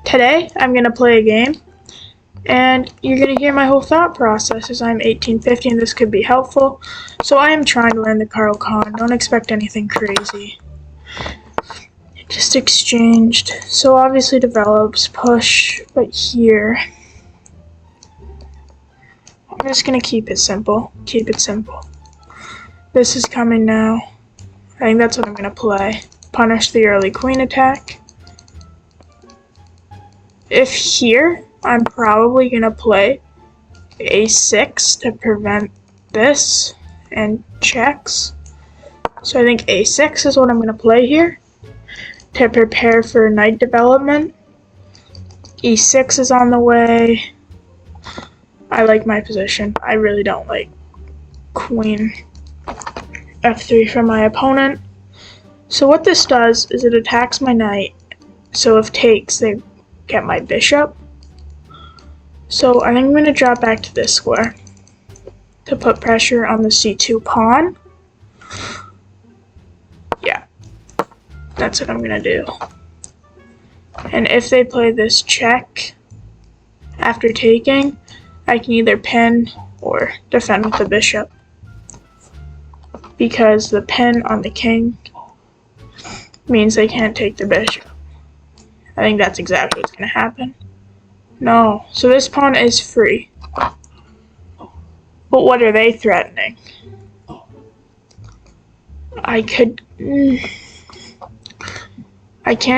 Today, I'm going to play a game, and you're going to hear my whole thought process as I'm 1850 and this could be helpful. So I am trying to learn the Carl Con. Don't expect anything crazy. Just exchanged. So obviously develops, push, but here. I'm just going to keep it simple. Keep it simple. This is coming now. I think that's what I'm going to play. Punish the early queen attack. If here, I'm probably going to play a6 to prevent this and checks. So I think a6 is what I'm going to play here to prepare for knight development. e6 is on the way. I like my position. I really don't like queen f3 from my opponent. So what this does is it attacks my knight. So if takes, they get my bishop. So I think I'm going to drop back to this square to put pressure on the c2 pawn. Yeah, that's what I'm going to do. And if they play this check after taking, I can either pin or defend with the bishop, because the pin on the king means they can't take the bishop. I think that's exactly what's going to happen. No, so this pawn is free. But what are they threatening? I can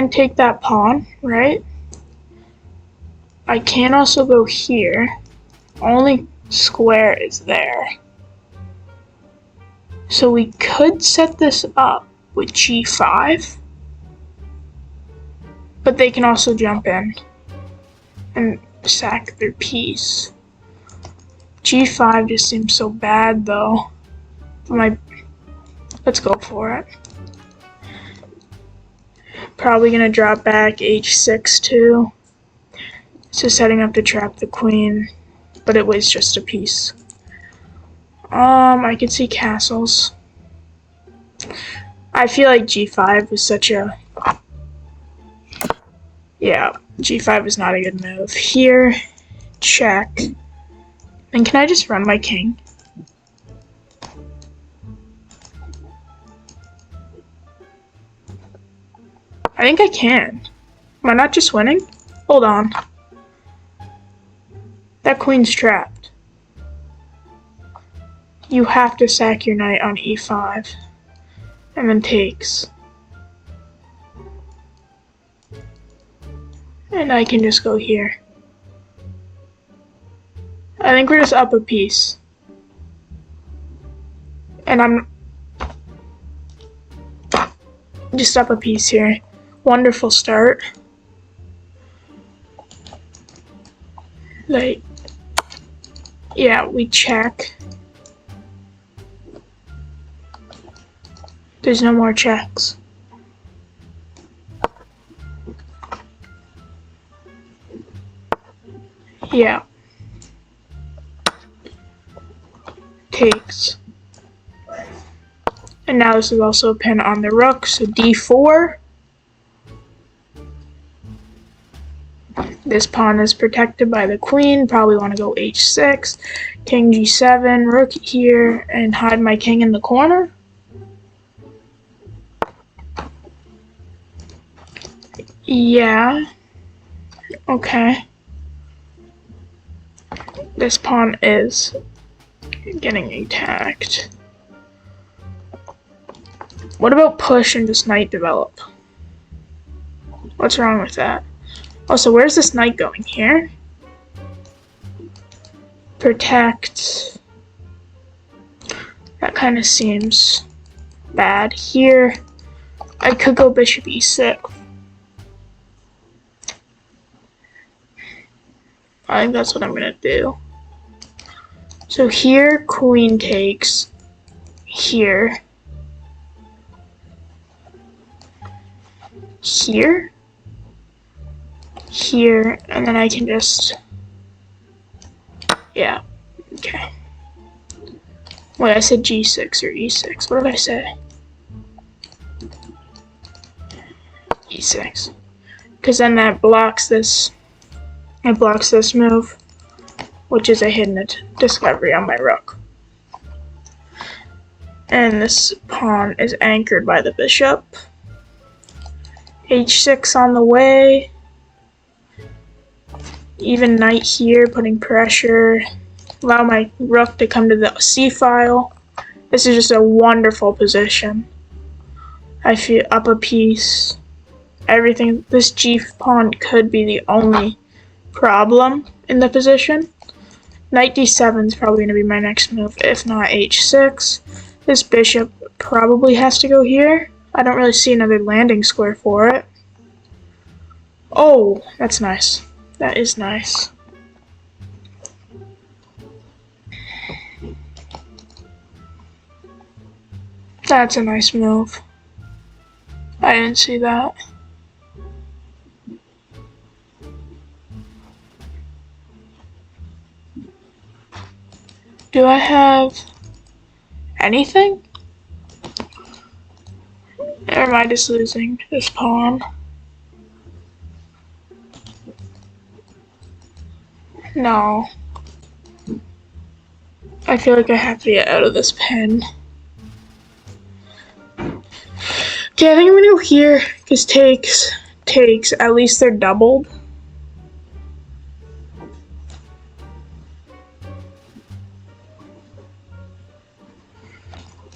take that pawn, right? I can also go here. Only square is there. So we could set this up with g5. But they can also jump in and sack their piece. g5 just seems so bad though. Let's go for it. Probably gonna drop back h6 too. So setting up to trap the queen, but it was just a piece. I could see castles. I feel like g5 was such a... Yeah, g5 is not a good move. Here, check. And can I just run my king? I think I can. Am I not just winning? Hold on. That queen's trapped. You have to sack your knight on e5. And then takes. And I can just go here. I think we're just up a piece. And I'm just up a piece here. Wonderful start. Like, yeah, we check. There's no more checks. Yeah. Takes. And now this is also a pin on the rook, so d4. This pawn is protected by the queen. Probably want to go h6, king g7, rook here, and hide my king in the corner. Yeah. Okay. This pawn is getting attacked. What about push and just knight develop? What's wrong with that? Also, where's this knight going? Here? Protect. That kind of seems bad. Here, I could go bishop e6. I think that's what I'm gonna do. So here, queen takes. Here. Here. Here, and then I can just... Yeah. Okay. Wait, I said g6 or e6. What did I say? e6. because then that blocks this. It blocks this move, which is a hidden discovery on my rook. And this pawn is anchored by the bishop. H6 on the way. Even knight here, putting pressure. Allow my rook to come to the c file. This is just a wonderful position. I feel up a piece. Everything. This g pawn could be the only problem in the position. Knight d7 is probably going to be my next move, if not h6. This bishop probably has to go here. I don't really see another landing square for it. Oh, that's nice. That is nice. That's a nice move. I didn't see that. Do I have anything? Or am I just losing this pawn? No. I feel like I have to get out of this pen. Okay, I think I'm gonna go here, because takes, at least they're doubled.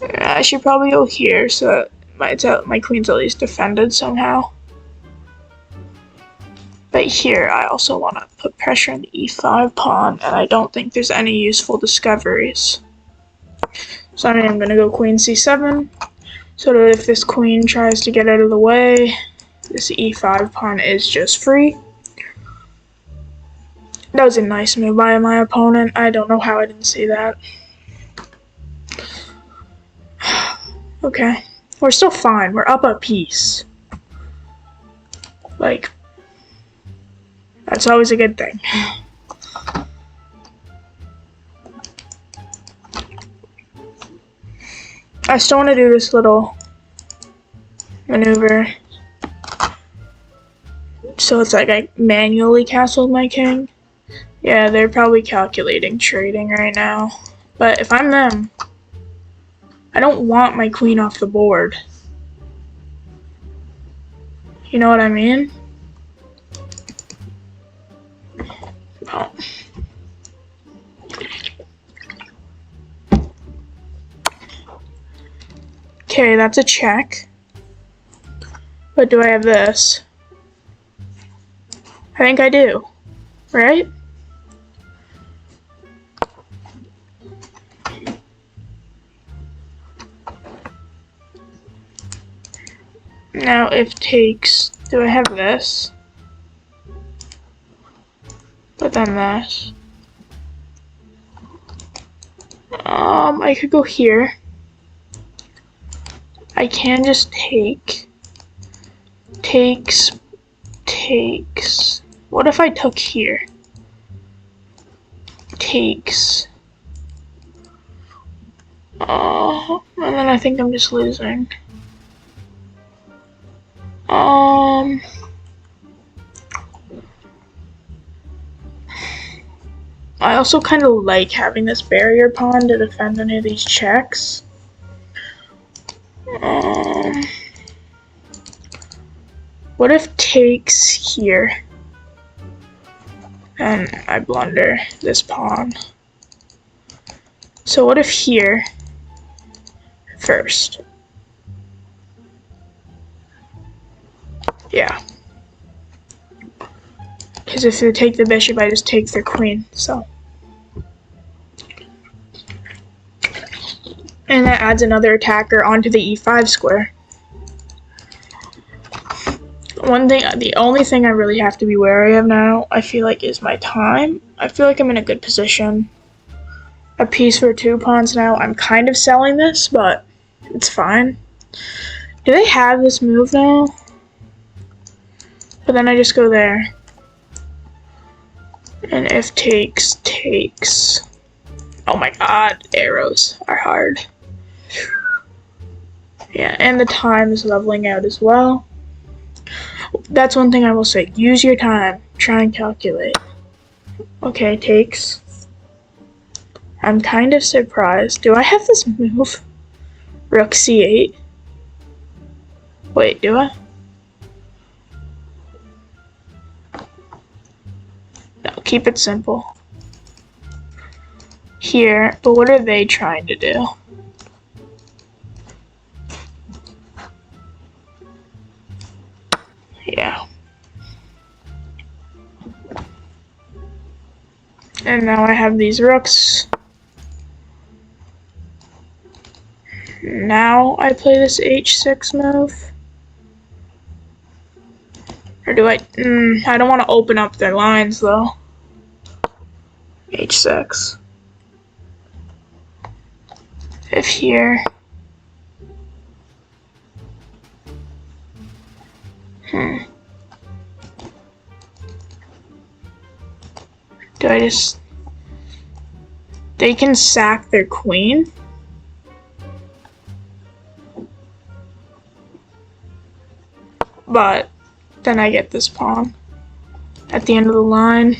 I should probably go here so that my queen's at least defended somehow. But here I also want to put pressure on the e5 pawn, and I don't think there's any useful discoveries. So I'm going to go queen c7, so that if this queen tries to get out of the way, this e5 pawn is just free. That was a nice move by my opponent. I don't know how I didn't see that. Okay, we're still fine. We're up a piece. Like, that's always a good thing. I still want to do this little maneuver. So it's like I manually castled my king. Yeah, they're probably calculating trading right now. But if I'm them, I don't want my queen off the board. You know what I mean? Oh. Okay, that's a check. But do I have this? I think I do. Right? Now, if takes, do I have this? But then this. I could go here. I can just take. Takes. What if I took here? Takes. And then I think I'm just losing. I also kind of like having this barrier pawn to defend any of these checks. What if takes here? And I blunder this pawn. So what if here first? Yeah. Because if they take the bishop, I just take their queen, so. And that adds another attacker onto the e5 square. The only thing I really have to be wary of now, I feel like, is my time. I feel like I'm in a good position. A piece for 2 pawns now. I'm kind of selling this, but it's fine. Do they have this move now? But then I just go there. And if takes. Oh my god, arrows are hard. Yeah, and the time is leveling out as well. That's one thing I will say. Use your time. Try and calculate. Okay, takes. I'm kind of surprised. Do I have this move? Rook c8. Wait, do I? No, keep it simple. Here, but what are they trying to do? Yeah. And now I have these rooks. Now I play this h6 move. Or do I? I don't want to open up their lines though. h6. If here. Do I just... They can sack their queen. But then I get this pawn at the end of the line.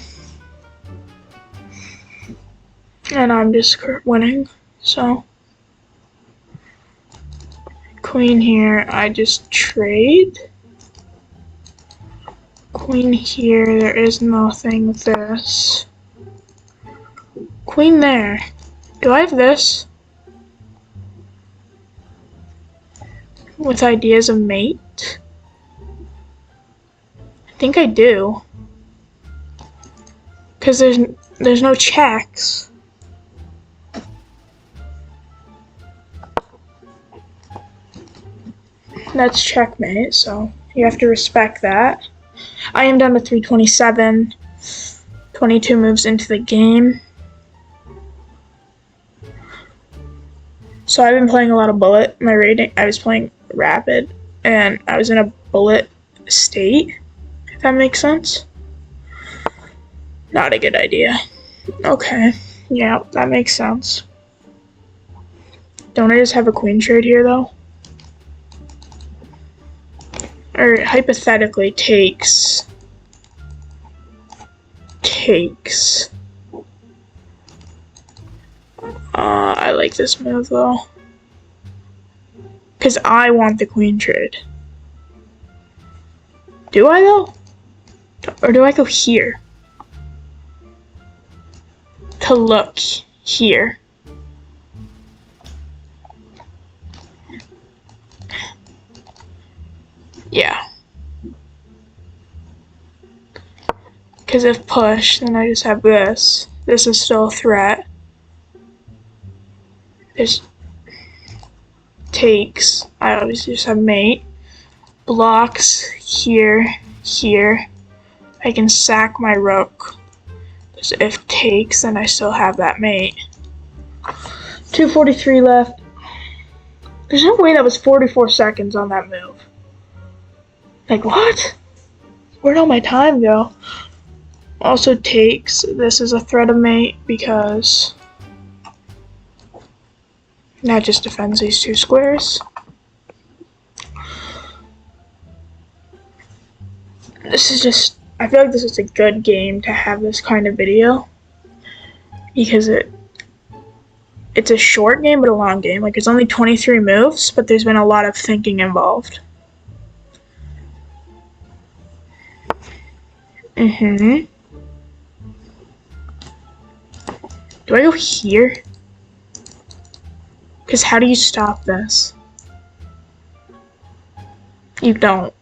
And I'm just winning, so. Queen here, I just trade. Queen here, there is nothing with this. Queen there. Do I have this? With ideas of mate? I think I do. Because there's no checks. That's checkmate, so you have to respect that. I am down to 327, 22 moves into the game. So I've been playing a lot of bullet. My rating, I was playing rapid, and I was in a bullet state, if that makes sense. Not a good idea. Okay, yeah, that makes sense. Don't I just have a queen trade here, though? Or hypothetically takes. I like this move though. Because I want the queen trade. Do I though? Or do I go here? To look here. Yeah. Because if push, then I just have this. This is still a threat. There's takes. I obviously just have mate. Blocks here, here. I can sack my rook. So if takes, then I still have that mate. 2:43 left. There's no way that was 44 seconds on that move. Like, what? Where'd all my time go? Also takes. This is a threat of mate because that just defends these two squares. This is just, I feel like this is a good game to have this kind of video because it's a short game but a long game. Like, it's only 23 moves, but there's been a lot of thinking involved. Do I go here? Because how do you stop this? You don't.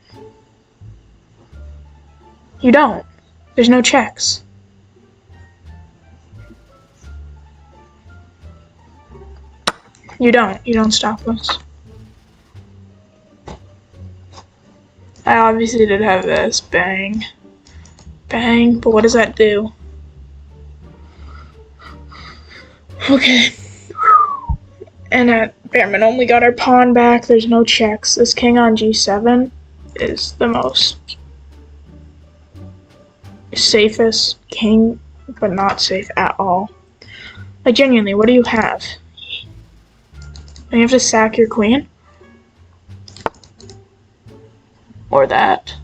You don't. There's no checks. You don't stop this. I obviously did have this. Bang. Bang. But what does that do? Okay. And at Bearman only got our pawn back. There's no checks. This king on g7 is the most safest king, but not safe at all. Like, genuinely, what do you have? You have to sack your queen? or that.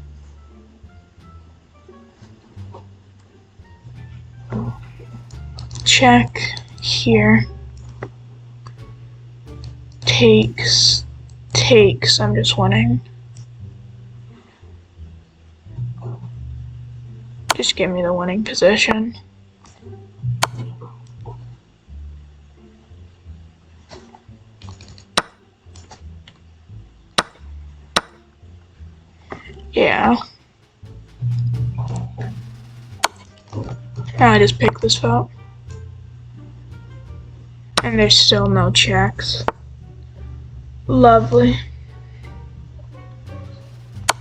Check here. Takes, I'm just winning. Just give me the winning position. Yeah. I just picked this up. And there's still no checks. Lovely.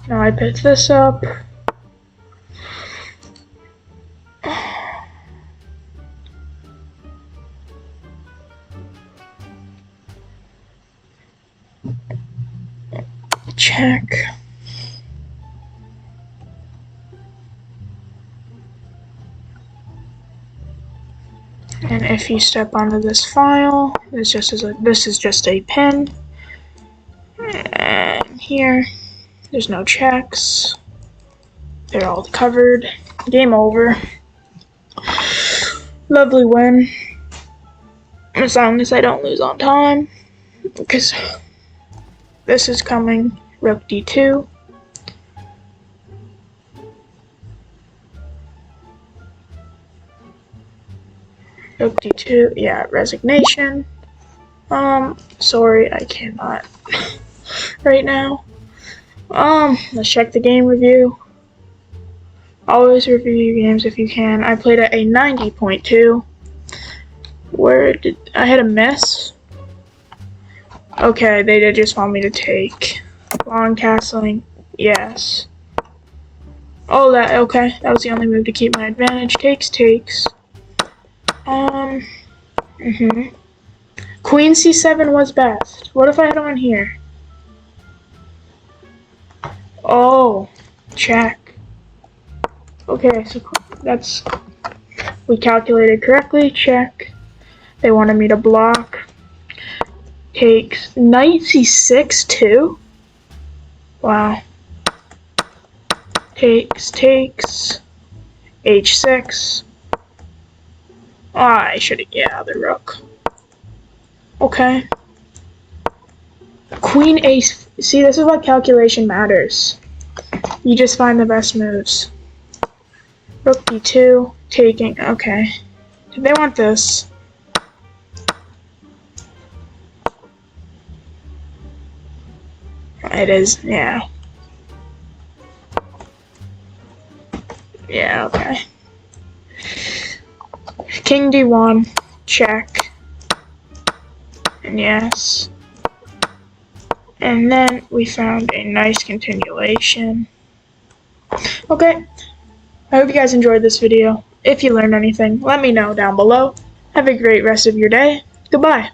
Now I pick this up. Check. And if you step onto this file, this is just a pin. And here, there's no checks. They're all covered. Game over. Lovely win. As long as I don't lose on time. Because this is coming. Rook d2. Rook d2. Yeah, resignation. Sorry, I cannot right now. Let's check the game review. Always review your games if you can. I played at a 90.2. Where did I had a miss? Okay, they did just want me to take. Long castling, yes. Oh, okay. That was the only move to keep my advantage. Takes. Queen c7 was best. What if I had on here? Oh, check. Okay, so we calculated correctly. Check. They wanted me to block. Takes. Knight c6 too? Wow. Takes. h6. I should have, yeah, the rook. Okay. Queen ace. See, this is what calculation matters. You just find the best moves. Rook d2, taking, okay. Did they want this? It is, yeah. Yeah, okay. King d1, check. And yes. And then we found a nice continuation. Okay. I hope you guys enjoyed this video. If you learned anything, let me know down below. Have a great rest of your day. Goodbye.